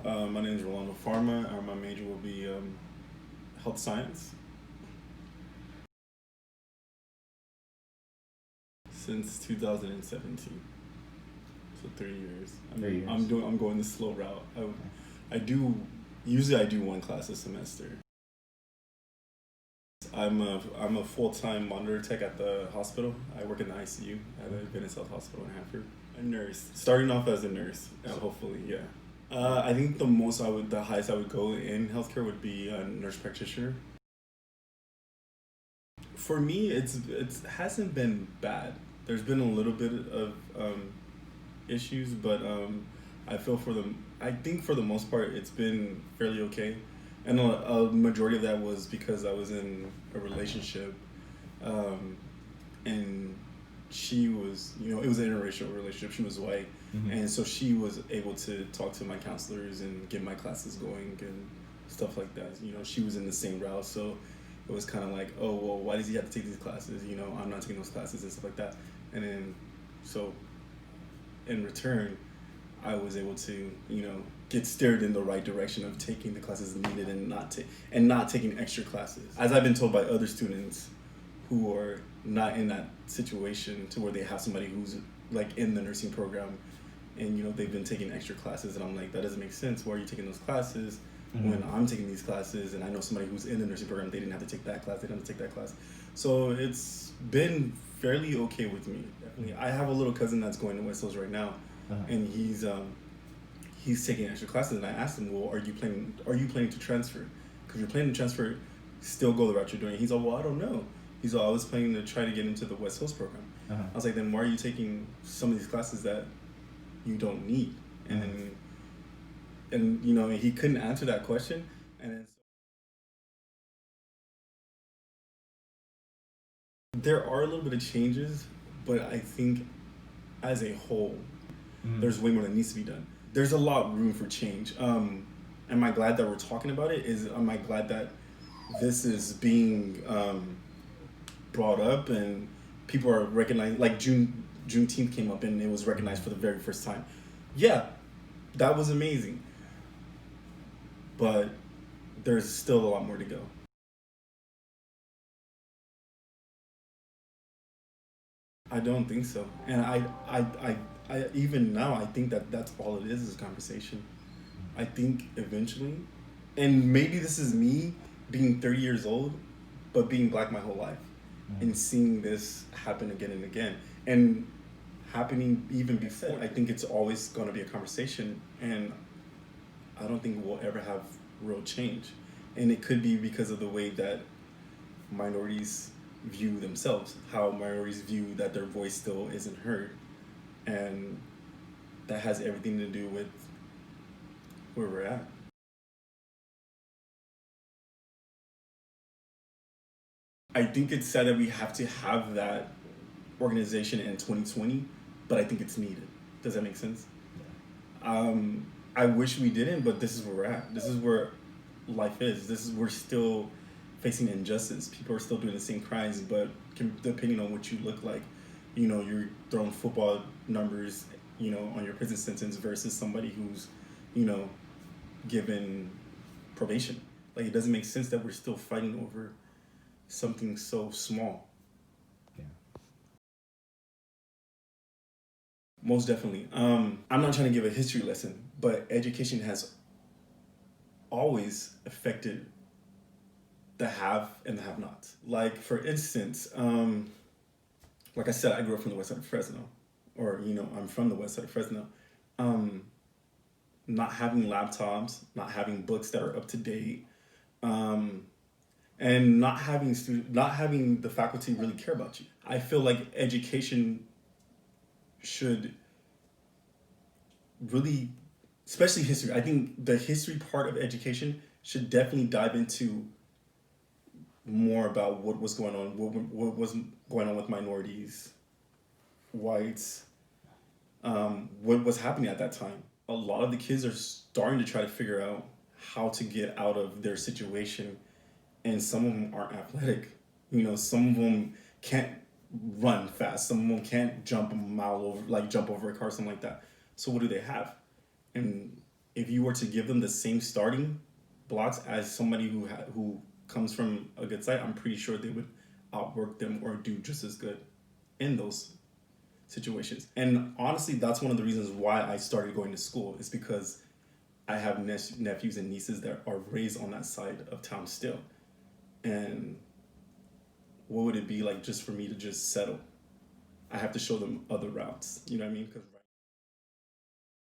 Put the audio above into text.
My name is Rolando Pharma. My major will be health science. Since 2017, so 3 years. 3 years. I'm going the slow route. I do usually I do one class a semester. I'm a full time monitor tech at the hospital. I work in the ICU at Adventist Health Hospital in Hanford. A nurse, starting off as a nurse, hopefully, yeah. I think the highest I would go in healthcare would be a nurse practitioner. For me, it hasn't been bad. There's been a little bit of issues, but I feel for them. I think for the most part, it's been fairly okay, and a majority of that was because I was in a relationship, um, and she was, it was an interracial relationship. She was white, and so she was able to talk to my counselors and get my classes going and stuff like that. She was in the same route, so it was kind of like, oh well, why does he have to take these classes? I'm not taking those classes and stuff like that. And then, so in return, I was able to, get steered in the right direction of taking the classes needed and not taking extra classes. As I've been told by other students who are not in that situation to where they have somebody who's like in the nursing program and they've been taking extra classes, and I'm like, that doesn't make sense. Why are you taking those classes when I'm taking these classes and I know somebody who's in the nursing program, they didn't have to take that class, they didn't have to take that class. So it's been fairly okay with me. Definitely. I have a little cousin that's going to West Hills right now, and he's taking extra classes, and I asked him, well, are you planning to transfer? Because you're planning to transfer, still go the route you're doing. He's like, well, I don't know. He's like, I was planning to try to get into the West Hills program. I was like, then why are you taking some of these classes that you don't need? And he couldn't answer that question, and then there are a little bit of changes, but I think as a whole, there's way more that needs to be done. There's a lot of room for change. Am I glad that we're talking about it? Am I glad that this is being brought up and people are recognizing? Like Juneteenth came up and it was recognized for the very first time. Yeah, that was amazing, but there's still a lot more to go. I don't think so, and I even now I think that that's all it is conversation. I think eventually, and maybe this is me being 30 years old, but being black my whole life and seeing this happen again and again and happening even before. I think it's always going to be a conversation, and I don't think we'll ever have real change. And it could be because of the way that minorities view themselves, how minorities view that their voice still isn't heard. And that has everything to do with where we're at. I think it's sad that we have to have that organization in 2020, but I think it's needed. Does that make sense? I wish we didn't, but this is where we're at. This is where life is. This is we're still facing injustice. People are still doing the same crimes, but depending on what you look like, you're throwing football numbers, on your prison sentence versus somebody who's, you know, given probation. Like it doesn't make sense that we're still fighting over something so small. Yeah. Most definitely. I'm not trying to give a history lesson, but education has always affected the have and the have nots. Like for instance, like I said, I grew up from the west side of Fresno, or I'm from the west side of Fresno. Um, Not having laptops, not having books that are up to date, um, and not having the faculty really care about you. I feel like education should really, especially history. I think the history part of education should definitely dive into more about what was going on, what was going on with minorities, whites, what was happening at that time. A lot of the kids are starting to try to figure out how to get out of their situation, and some of them aren't athletic. Some of them can't run fast. Some of them can't jump a mile over, like jump over a car, something like that. So what do they have? And if you were to give them the same starting blocks as somebody who comes from a good site, I'm pretty sure they would outwork them or do just as good in those situations. And honestly, that's one of the reasons why I started going to school, is because I have nephews and nieces that are raised on that side of town still. And what would it be like just for me to just settle? I have to show them other routes. You know what I mean? Because